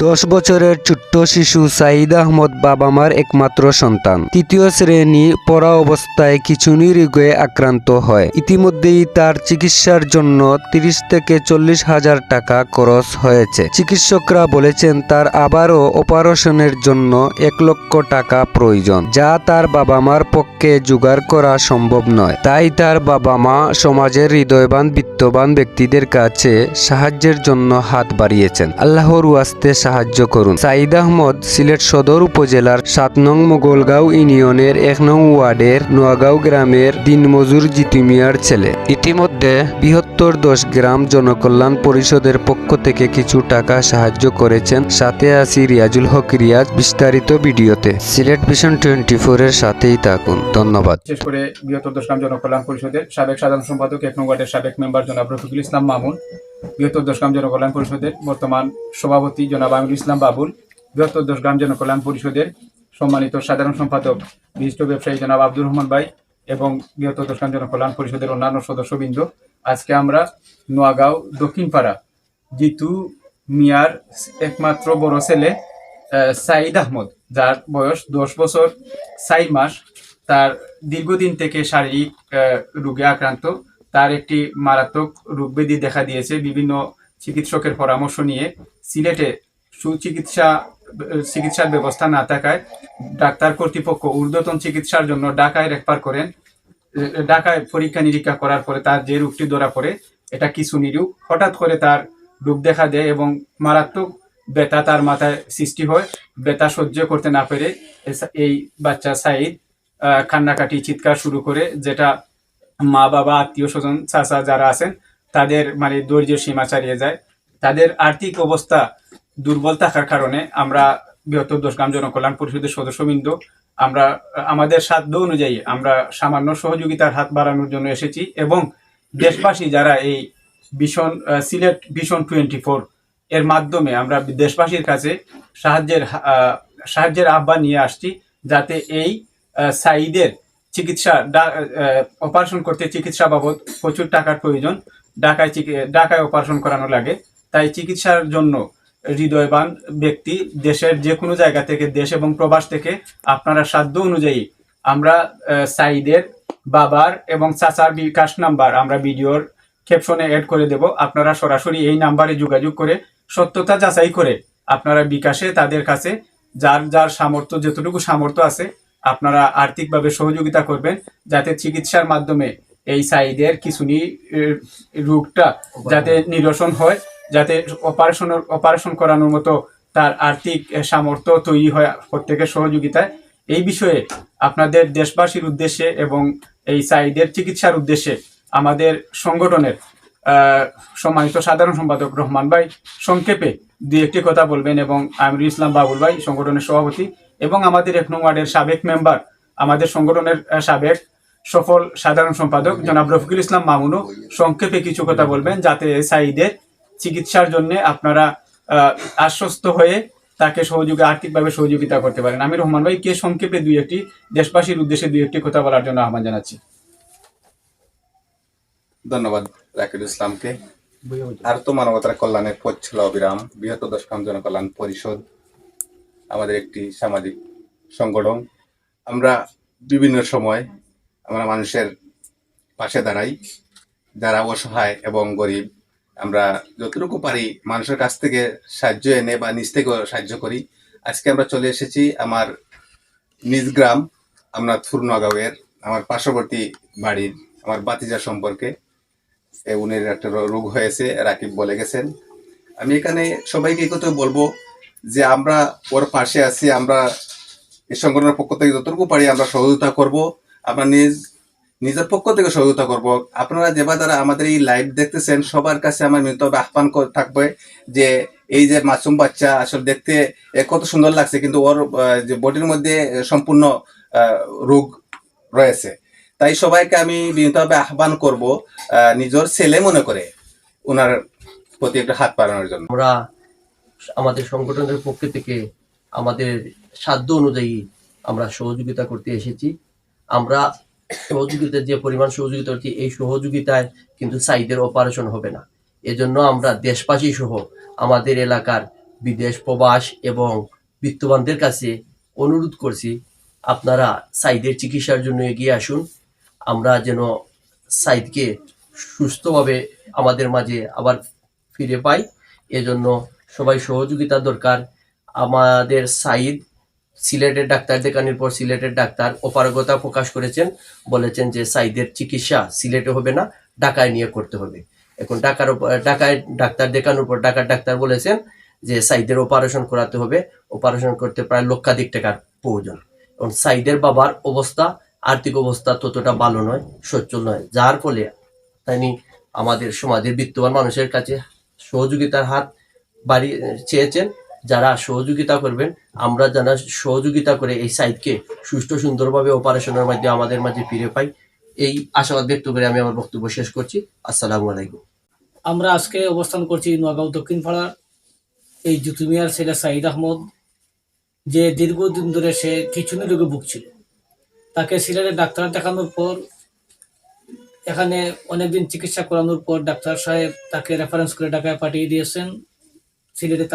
10 বছরের ছোট্ট শিশু সাঈদ আহমদ বাবা মার একমাত্র সন্তান। তৃতীয় শ্রেণী পড়া অবস্থায় খিঁচুনি রোগে আক্রান্ত হয়। ইতিমধ্যেই তার চিকিৎসার জন্য 30 থেকে 40 হাজার টাকা খরচ হয়েছে। চিকিৎসকরা বলেছেন তার আবারও অপারেশনের জন্য 1 লক্ষ টাকা প্রয়োজন, যা তার বাবা মার পক্ষে জোগাড় করা সম্ভব নয়। তাই তার বাবা মা সমাজের হৃদয়বান বিত্তবান ব্যক্তিদের কাছে সাহায্যের জন্য হাত বাড়িয়েছেন। আল্লাহর ওয়াস্তে সাহায্য করুন। সাঈদ আহমদ সিলেট সদর উপজেলার 7 নং মোগলগাঁও ইউনিয়নের 1 নং ওয়ার্ডের নোয়াগাঁও গ্রামের দিনমজুর জিতু মিয়ার ছেলে। ইতিমধ্যে বৃহত্তর 10 গ্রাম জনকল্যাণ পরিষদের পক্ষ থেকে কিছু টাকা সাহায্য করেছেন। সাথে আছি রিয়াজুল হক রিয়াজ। বিস্তারিত ভিডিওতে। সিলেট ভিশন 24 এর সাথেই থাকুন। ধন্যবাদ। বিশেষ করে বৃহত্তর 10 গ্রাম জনকল্যাণ পরিষদের সাবেক সাধারণ সম্পাদক 1 নং ওয়ার্ডের সাবেক মেম্বার জনাব রফিকুল ইসলাম মামুন, বৃহত্তর 10 গ্রাম জনকল্যাণ পরিষদের বর্তমান সভাপতি জনাব আমিরুল ইসলাম বাবুল, বৃহত্তর 10 গ্রাম জনকল্যাণ পরিষদের সম্মানিত সাধারণ সম্পাদক বিশিষ্ট ব্যবসায়ী জনাব আব্দুর রহমান ভাই এবং বৃহত্তর 10 গ্রাম জনকল্যাণ পরিষদের অন্যান্য সদস্যবৃন্দ, আজকে আমরা নোয়াগাঁও দক্ষিণপাড়া জিতু মিয়ার একমাত্র বড় ছেলে সাঈদ আহমদ, যার বয়স 10 বছর 4 মাস, তার দীর্ঘদিন থেকে শারীরিক রোগে আক্রান্ত। তার একটি মারাত্মক রোগব্যাধি দেখা দিয়েছে। বিভিন্ন চিকিৎসকের পরামর্শ নিয়ে সিলেটে চিকিৎসার ব্যবস্থা না থাকায় ডাক্তার কর্তৃপক্ষ ঊর্ধ্বতন চিকিৎসার জন্য ঢাকায় রেফার করেন। ঢাকায় পরীক্ষা নিরীক্ষা করার পরে তার যে রোগটি ধরা পড়ে, এটা খিঁচুনি রোগ। হঠাৎ করে তার রোগ দেখা দেয় এবং মারাত্মক ব্যথা তার মাথায় সৃষ্টি হয়। ব্যথা সহ্য করতে না পেরে এই বাচ্চা সাঈদ কান্নাকাটি চিৎকার শুরু করে, যেটা মা বাবা আত্মীয় স্বজন চাচা যারা আছেন তাদের ধৈর্যের সীমা ছাড়িয়ে যায়। তাদের আর্থিক অবস্থা দুর্বল থাকার কারণে আমরা বৃহত্তর 10 গ্রাম জনকল্যাণ পরিষদের সদস্যবৃন্দ আমরা আমাদের সাধ্য অনুযায়ী আমরা সামান্য সহযোগিতার হাত বাড়ানোর জন্য এসেছি এবং দেশবাসী যারা এই সিলেট ভিশন 24 এর মাধ্যমে আমরা দেশবাসীর কাছে সাহায্যের আহ্বান নিয়ে আসছি, যাতে এই সাঈদের অপারেশন করতে চিকিৎসা বাবদ প্রচুর টাকার প্রয়োজন। ঢাকায় অপারেশন করানো লাগে। তাই চিকিৎসার জন্য হৃদয়বান ব্যক্তি দেশের যে কোনো জায়গা থেকে, দেশ এবং প্রবাস থেকে আপনারা সাধ্য অনুযায়ী আমরা সাঈদের বাবার এবং চাচার বিকাশ নাম্বার আমরা ভিডিওর ক্যাপশনে অ্যাড করে দেব। আপনারা সরাসরি এই নাম্বারে যোগাযোগ করে সত্যতা যাচাই করে আপনারা বিকাশে তাদের কাছে যার যার সামর্থ্য, যতটুকু সামর্থ্য আছে আপনারা আর্থিকভাবে সহযোগিতা করবেন, যাতে চিকিৎসার মাধ্যমে এই সাঈদের খিঁচুনি রোগটা যাতে নিরসন হয়, যাতে অপারেশন করানোর মতো তার আর্থিক সামর্থ্য তৈরি হয় প্রত্যেকের সহযোগিতায়। এই বিষয়ে আপনাদের দেশবাসীর উদ্দেশ্যে এবং এই সাঈদের চিকিৎসার উদ্দেশ্যে আমাদের সংগঠনের সম্মানিত সাধারণ সম্পাদক রহমান ভাই সংক্ষেপে 2-1টি কথা বলবেন এবং আমিরুল ইসলাম বাবুল ভাই সংগঠনের সভাপতি এবং আমাদের 1 নং ওয়ার্ডের সাবেক মেম্বার, আমাদের সংগঠনের সাবেক সফল সাধারণ সম্পাদক জনাব রফিকুল ইসলাম মামুনও সংক্ষেপে কিছু কথা বলবেন, যাতে সাঈদের চিকিৎসার জন্য আপনারা আশ্বস্ত হয়ে তাকে আর্থিকভাবে সহযোগিতা করতে পারেন। আমি রহমান ভাইকে সংক্ষেপে 2-1টি দেশবাসীর উদ্দেশ্যে 2-1টি কথা বলার জন্য আহ্বান জানাচ্ছি। ধন্যবাদ রাকিবুল ইসলামকে। আর তো মানবতার কল্যাণের পথ ছিল অবিরাম। বৃহত্তর 10 গ্রাম জনকল্যাণ পরিষদ আমাদের একটি সামাজিক সংগঠন। আমরা বিভিন্ন সময় আমরা মানুষের পাশে দাঁড়াই, যারা অসহায় এবং গরিব। আমরা যতটুকু পারি মানুষের কাছ থেকে সাহায্য এনে বা নিজ থেকেও সাহায্য করি। আজকে আমরা চলে এসেছি আমার নিজ গ্রাম আমরা নোয়াগাঁওয়ের আমার পার্শ্ববর্তী বাড়ির আমার বাতিজা সম্পর্কে। উনির একটা রোগ হয়েছে, রাকিব বলে গেছেন। আমি এখানে সবাইকে এই কথা বলবো যে আমরা ওর পাশে আছি। আমরা এই সংগঠনের পক্ষ থেকে যতটুকু পারি আমরা সহযোগিতা করব। আমরা নিজের পক্ষ থেকে সহযোগিতা করব। আপনারা যারা আমাদের এই লাইভ দেখতেছেন সবার কাছে আমার মিলিতভাবে আহ্বান থাকবে যে এই যে মাসুম বাচ্চা আসলে দেখতে কত সুন্দর লাগছে, কিন্তু ওর যে বডির মধ্যে সম্পূর্ণ রোগ রয়েছে। তাই সবাইকে আমি বিনীতভাবে আহ্বান করব নিজের ছেলে মনে করে ওনার প্রতি একটা হাত বাড়ানোর জন্য। আমরা আমাদের সংগঠনের পক্ষ থেকে আমাদের সাধ্য অনুযায়ী আমরা সহযোগিতা করতে এসেছি। আমরা যে পরিমাণ সহযোগিতা করছি, এই সহযোগিতায় কিন্তু সাঈদের অপারেশন হবে না। এজন্য আমরা দেশবাসী সহ আমাদের এলাকার বিদেশ প্রবাস এবং বিত্তবানদের কাছে অনুরোধ করছি, আপনারা সাইদের চিকিৎসার জন্য এগিয়ে আসুন। আমরা যেন সাইদকে সুস্থভাবে আমাদের মাঝে আবার ফিরে পাই। এজন্য সবাই সহযোগিতা দরকার। আমাদের সাইদ সিলেটের ডাক্তার দেখানোর পর সিলেটের ডাক্তার অপারগতা প্রকাশ করেছেন, বলেছেন যে সাইদের চিকিৎসা সিলেটে হবে না, ঢাকায় নিয়ে করতে হবে। এখন ঢাকায় ডাক্তার দেখানোর পর ঢাকার ডাক্তার বলেছেন যে সাইদের অপারেশন করাতে হবে, অপারেশন করতে প্রায় লক্ষাধিক টাকার প্রয়োজন। এবং সাইদের বাবার অবস্থা, আর্থিক অবস্থা ততটা ভালো নয়, সচ্ছল নয়, যার ফলে তিনি আমাদের সমাজের বিত্তবান মানুষের কাছে সহযোগিতার হাত বাড়িয়ে চেয়েছেন। যারা সহযোগিতা করবেন, আমরা যারা সহযোগিতা করে এই সাইটকে সুষ্ঠু সুন্দরভাবে অপারেশনের মাধ্যমে আমাদের মাঝে ফিরে পাই, এই আশাবাদ ব্যক্ত করে আমি আমার বক্তব্য শেষ করছি। আসসালামু আলাইকুম। আমরা আজকে অবস্থান করছি নোয়াগাঁও দক্ষিণ পাড়ার এই জুতুমিয়ার ছেলে সাইদ আহমদ, যে দীর্ঘদিন ধরে সে খিঁচুনি রোগে ভুগছিল। তাকে সিলেটে ডাক্তার দেখানোর পর, এখানে অনেকদিন চিকিৎসা করানোর পর ডাক্তার সাহেব তাকে রেফারেন্স করে ঢাকায় পাঠিয়ে দিয়েছেন। সিলেটে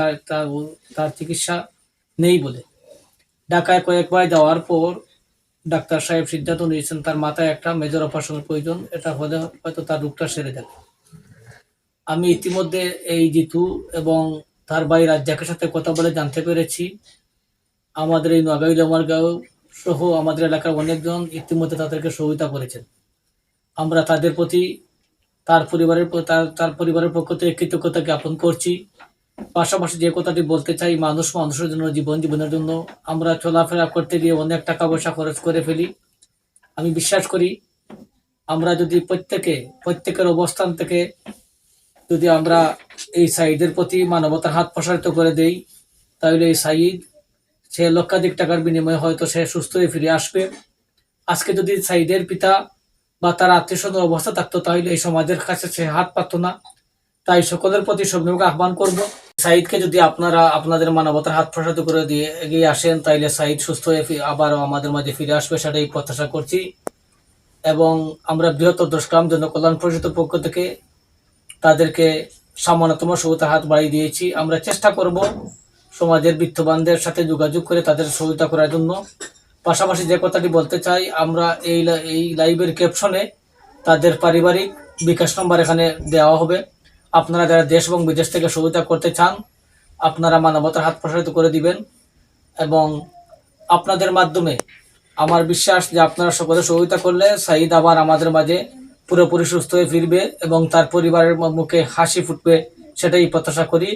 তার চিকিৎসা নেই বলে ঢাকায় কয়েকবার যাওয়ার পর ডাক্তার সাহেব সিদ্ধান্ত নিয়েছেন তার মাথায় একটা মেজর অপারেশনের প্রয়োজন, এটা হলে হয়তো তার রোগটা সেরে যাবে। আমি ইতিমধ্যে এই জিতু এবং তার ভাই রাজ্জাকের সাথে কথা বলে জানতে পেরেছি আমাদের এই নোয়াগাঁও জামালগাঁও সহ আমাদের এলাকার অনেকজন ইতিমধ্যে তাদেরকে সহযোগিতা করেছেন। আমরা তাদের প্রতি তার পরিবারের পক্ষ থেকে কৃতজ্ঞতা জ্ঞাপন করছি। পাশাপাশি যে কথাটি বলতে চাই, মানুষের জন্য, জীবনের জন্য আমরা চলাফেরা করতে গিয়ে অনেক টাকা পয়সা খরচ করে ফেলি। আমি বিশ্বাস করি আমরা যদি প্রত্যেকের অবস্থান থেকে যদি আমরা এই সাইদের প্রতি মানবতার হাত প্রসারিত করে দেই, তাহলে এই সাইদ সে লক্ষাধিক টাকার বিনিময়ে হয়তো সে সুস্থ হয়ে ফিরে আসবে। আজকে যদি সাইদের পিতা বা তার আত্মীয় স্বজনের অবস্থা থাকতো, তাহলে এই সমাজের কাছে সে হাত পাত না। তাই সকলের প্রতি সবসময় আহ্বান করব, সাইদকে যদি আপনারা আপনাদের মানবতার হাত প্রসারিত করে দিয়ে এগিয়ে আসেন, তাইলে সাইদ সুস্থ হয়ে আবারও আমাদের মাঝে ফিরে আসবে, সেটাই প্রত্যাশা করছি। এবং আমরা বৃহত্তর দশগ্রাম জনকল্যাণ পরিষদের পক্ষ থেকে তাদেরকে সামান্যতম সহায়তার হাত বাড়িয়ে দিয়েছি। আমরা চেষ্টা করব সমাজের বিত্তবানদের সাথে যোগাযোগ করে তাদের সহায়তা করার জন্য। পাশাপাশি যে কথাটি বলতে চাই, আমরা এই লাইভের ক্যাপশনে তাদের পারিবারিক বিকাশ নম্বর এখানে দেওয়া হবে। আপনারা যারা দেশ এবং বিদেশ থেকে সহায়তা করতে চান, আপনারা মানবতার হাত প্রসারিত করে দিবেন। এবং আপনাদের মাধ্যমে আমার বিশ্বাস যে আপনারা সকলে সহায়তা করলে সাইদ আবার আমাদের মাঝে পুরোপুরি সুস্থ হয়ে ফিরবে এবং তার পরিবারের মুখে হাসি ফুটবে, সেটাই প্রত্যাশা করি।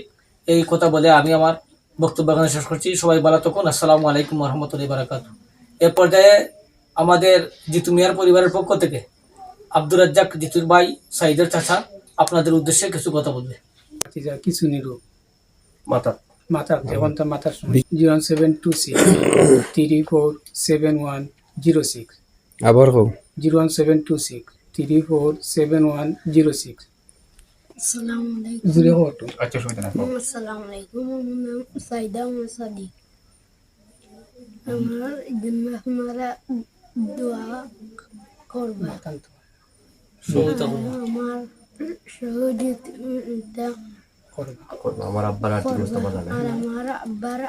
এই কথা বলে আমি আমার বক্তব্য এখানে শেষ করছি। সবাই ভালো থাকুন। আসসালামু আলাইকুম রহমতুল্লাহি বারাকাতুহু। এ পর্যায়ে আমাদের জিতু মিয়ার পরিবারের পক্ষ থেকে আব্দুর রাজ্জাক, জিতুর ভাই, সাইদের চাচা আপনাদের উদ্দেশ্যে কিছু কথা বলবে। কিছু নিরো মাতা মাথার এখন তো মাথার 07263471006 আবার হোক 07263471006 আসসালামু আলাইকুম। জুড়ে হতো আসসালামু আলাইকুম। আমার নাম সাইদা সাদিক। আমার জন্য আপনারা দোয়া করবেন। আমার সহযোগিতা আমার আব্বার আর্থিক অবস্থা ভালো না। আর আমার আব্বার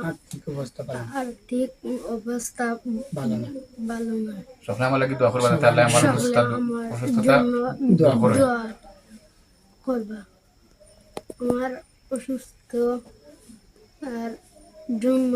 আর্থিক অবস্থা ভালো না। আর্থিক অবস্থা ভালো না। সবসময় আমার লাগি দোয়া করবা, তাহলে আমার সকলে আমার অসুস্থতা জন্য দোয়া করবে। দোয়া করবা। আমার অসুস্থ আর জন্য